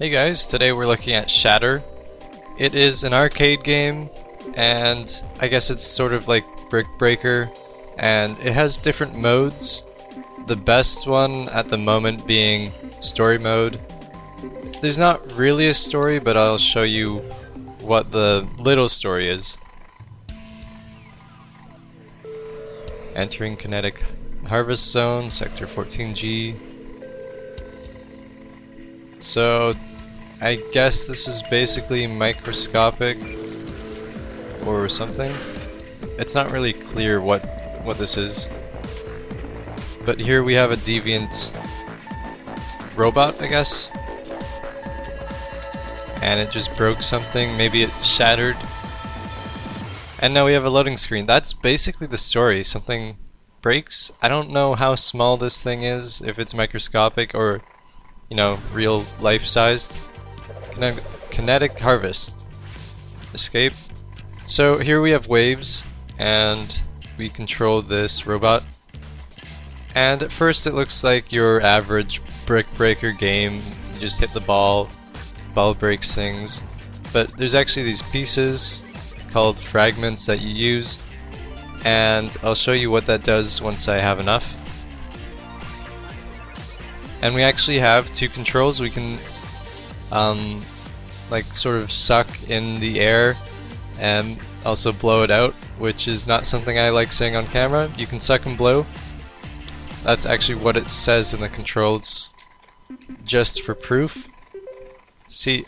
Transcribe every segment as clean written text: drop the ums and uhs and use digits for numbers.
Hey guys, today we're looking at Shatter. It is an arcade game, and I guess it's sort of like Brick Breaker, and it has different modes. The best one at the moment being story mode. There's not really a story, but I'll show you what the little story is. Entering kinetic harvest zone, sector 14G. So I guess this is basically microscopic or something. It's not really clear what this is. But here we have a deviant robot, I guess. And it just broke something, maybe it shattered. And now we have a loading screen. That's basically the story. Something breaks. I don't know how small this thing is, if it's microscopic or, you know, real life sized. Kinetic harvest. Escape. So here we have waves, and we control this robot. And at first it looks like your average Brick Breaker game. You just hit the ball breaks things. But there's actually these pieces called fragments that you use, and I'll show you what that does once I have enough. And we actually have two controls. We can like sort of suck in the air and also blow it out, which is not something I like saying on camera. You can suck and blow. That's actually what it says in the controls, just for proof. See,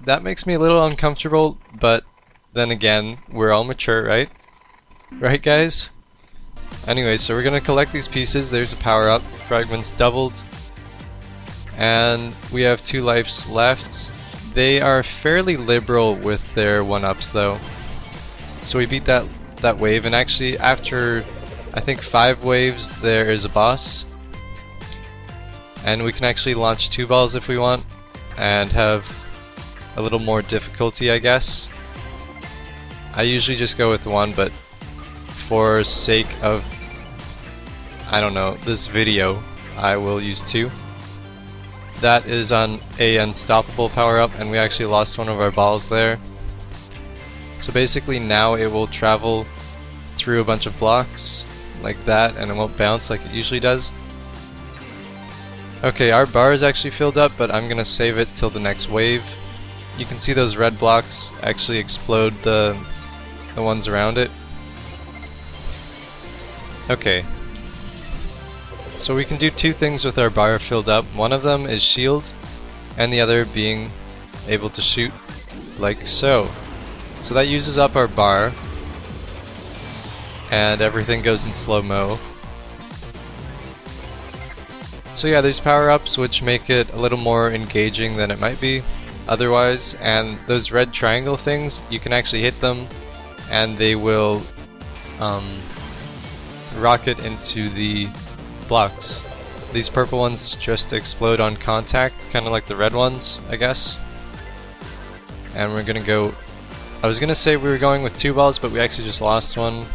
that makes me a little uncomfortable, but then again, we're all mature, right? Right, guys? Anyway, so we're gonna collect these pieces. There's a power-up. Fragments doubled. And we have 2 lives left. They are fairly liberal with their 1-ups, though. So we beat that wave, and actually after I think 5 waves there is a boss. And we can actually launch 2 balls if we want, and have a little more difficulty, I guess. I usually just go with 1, but for sake of, I don't know, this video, I will use 2. That is on a unstoppable power up, and we actually lost one of our balls there. So basically now it will travel through a bunch of blocks like that, and it won't bounce like it usually does. Okay, our bar is actually filled up, but I'm gonna save it till the next wave. You can see those red blocks actually explode the ones around it. Okay. So we can do 2 things with our bar filled up. One of them is shield, and the other being able to shoot like so. So that uses up our bar, and everything goes in slow-mo. So yeah, there's power-ups which make it a little more engaging than it might be otherwise, and those red triangle things, you can actually hit them and they will rocket into the blocks. These purple ones just explode on contact, kind of like the red ones, I guess. And we're gonna go, I was gonna say we were going with 2 balls, but we actually just lost one,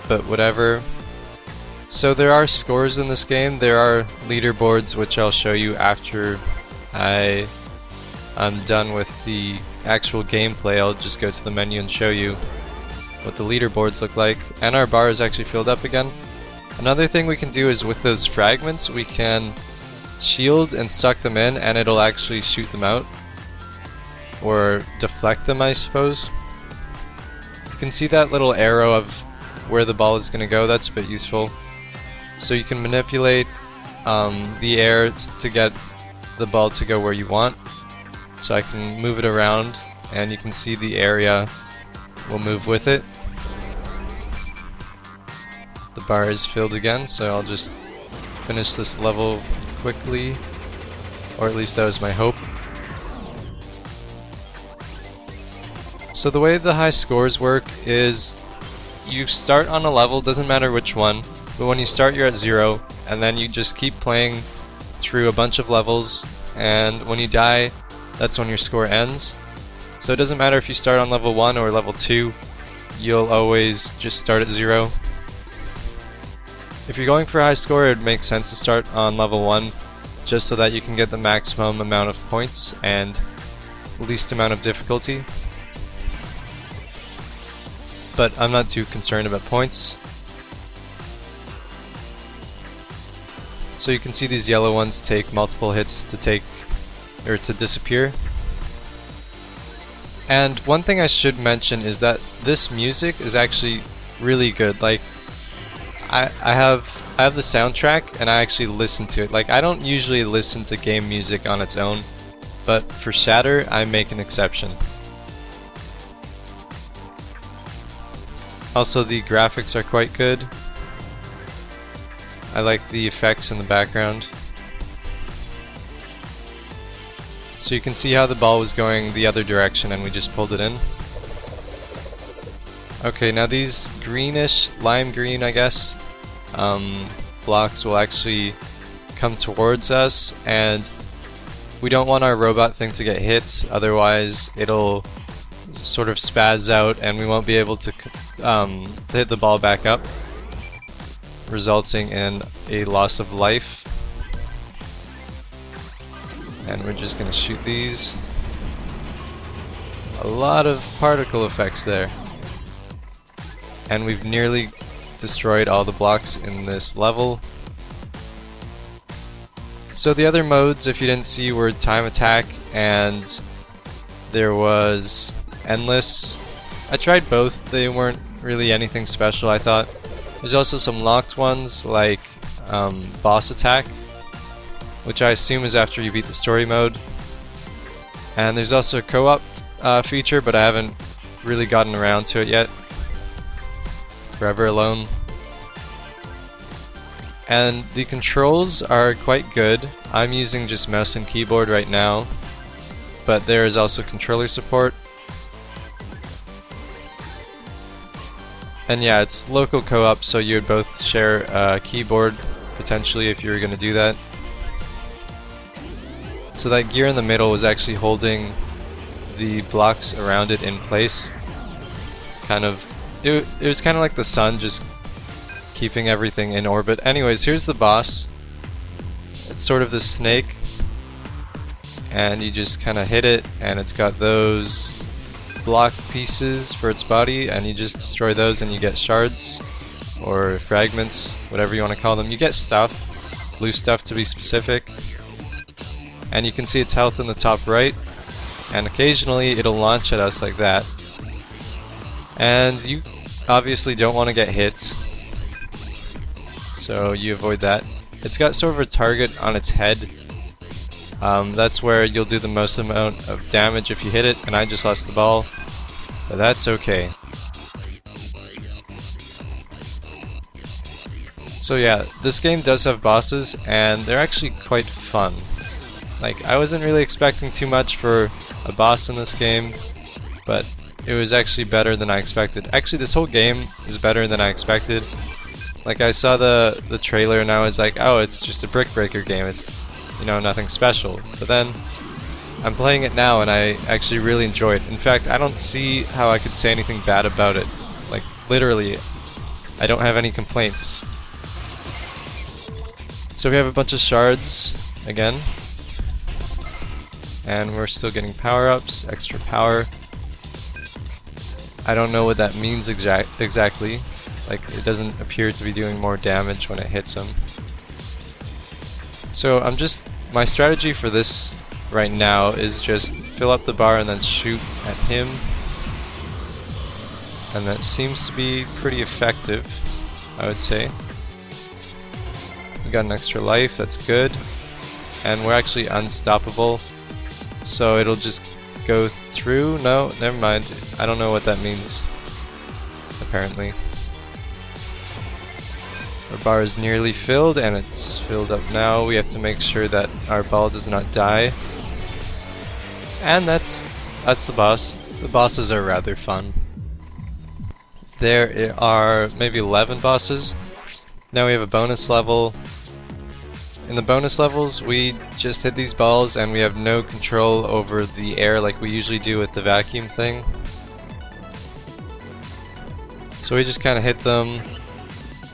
but whatever. So there are scores in this game. There are leaderboards, which I'll show you after I'm done with the actual gameplay. I'll just go to the menu and show you what the leaderboards look like. And our bar is actually filled up again. Another thing we can do is with those fragments, we can shield and suck them in, and it'll actually shoot them out. Or deflect them, I suppose. You can see that little arrow of where the ball is going to go. That's a bit useful. So you can manipulate the air to get the ball to go where you want. So I can move it around, and you can see the area will move with it. The bar is filled again, so I'll just finish this level quickly, or at least that was my hope. So the way the high scores work is you start on a level, doesn't matter which one, but when you start you're at 0, and then you just keep playing through a bunch of levels, and when you die, that's when your score ends. So it doesn't matter if you start on level 1 or level 2, you'll always just start at 0. If you're going for a high score, it makes sense to start on level 1, just so that you can get the maximum amount of points and least amount of difficulty. But I'm not too concerned about points. So you can see these yellow ones take multiple hits to disappear. And one thing I should mention is that this music is actually really good. Like, I have the soundtrack and I actually listen to it. Like, I don't usually listen to game music on its own, but for Shatter I make an exception. Also, the graphics are quite good. I like the effects in the background. So you can see how the ball was going the other direction and we just pulled it in. Okay, now these greenish, lime green I guess, blocks will actually come towards us, and we don't want our robot thing to get hit, otherwise it'll sort of spaz out and we won't be able to hit the ball back up, resulting in a loss of life. And we're just gonna shoot these. A lot of particle effects there. And we've nearly destroyed all the blocks in this level. So the other modes, if you didn't see, were time attack and there was endless. I tried both, they weren't really anything special, I thought. There's also some locked ones like boss attack, which I assume is after you beat the story mode. And there's also a co-op feature, but I haven't really gotten around to it yet. Forever Alone. And the controls are quite good. I'm using just mouse and keyboard right now, but there is also controller support. And yeah, it's local co-op, so you would both share a keyboard potentially if you were going to do that. So that gear in the middle was actually holding the blocks around it in place. It was kind of like the sun, just keeping everything in orbit. Anyways, here's the boss. It's sort of this snake, and you just kind of hit it, and it's got those block pieces for its body, and you just destroy those and you get shards or fragments, whatever you want to call them. You get stuff, blue stuff to be specific, and you can see its health in the top right, and occasionally it'll launch at us like that, and you obviously don't want to get hit, so you avoid that. It's got sort of a target on its head. That's where you'll do the most amount of damage if you hit it, and I just lost the ball, but that's okay. So yeah, this game does have bosses, and they're actually quite fun. Like, I wasn't really expecting too much for a boss in this game, but it was actually better than I expected. Actually, this whole game is better than I expected. Like, I saw the trailer and I was like, oh, it's just a brick breaker game. It's, you know, nothing special. But then I'm playing it now and I actually really enjoy it. In fact, I don't see how I could say anything bad about it. Like, literally, I don't have any complaints. So we have a bunch of shards again, and we're still getting power-ups, extra power. I don't know what that means exactly. Like, it doesn't appear to be doing more damage when it hits him. So my strategy for this right now is just fill up the bar and then shoot at him, and that seems to be pretty effective, I would say. We got an extra life, that's good, and we're actually unstoppable, so it'll just go through. No, never mind, I don't know what that means, apparently. Our bar is nearly filled, and it's filled up now. We have to make sure that our ball does not die. And that's the boss. The bosses are rather fun. There are maybe 11 bosses. Now we have a bonus level. In the bonus levels, we just hit these balls and we have no control over the air like we usually do with the vacuum thing. So we just kind of hit them,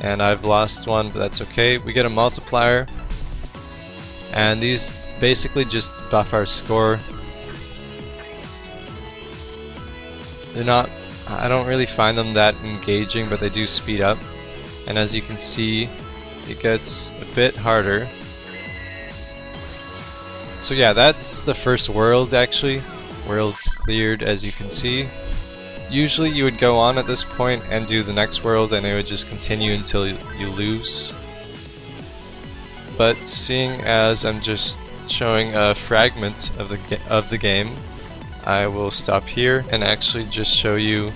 and I've lost one, but that's okay. We get a multiplier, and these basically just buff our score. They're not, I don't really find them that engaging, but they do speed up, and as you can see, it gets a bit harder. So yeah, that's the first world actually. World cleared, as you can see. Usually you would go on at this point and do the next world, and it would just continue until you lose. But seeing as I'm just showing a fragment of the game, I will stop here and actually just show you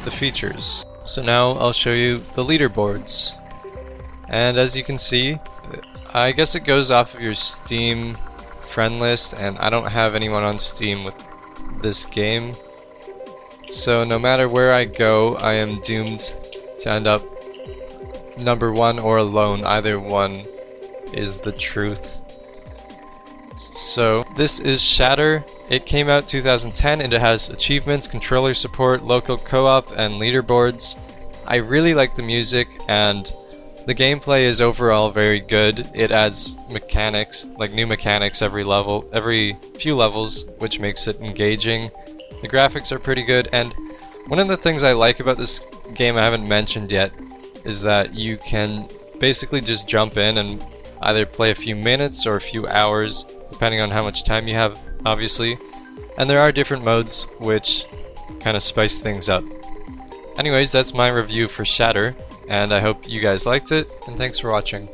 the features. So now I'll show you the leaderboards. And as you can see, I guess it goes off of your Steam friend list, and I don't have anyone on Steam with this game. So no matter where I go, I am doomed to end up number 1 or alone. Either one is the truth. So this is Shatter. It came out 2010 and it has achievements, controller support, local co-op, and leaderboards. I really like the music, and the gameplay is overall very good. It adds mechanics, like new mechanics every few levels, which makes it engaging. The graphics are pretty good, and one of the things I like about this game I haven't mentioned yet is that you can basically just jump in and either play a few minutes or a few hours, depending on how much time you have, obviously. And there are different modes which kind of spice things up. Anyways, that's my review for Shatter, and I hope you guys liked it, and thanks for watching.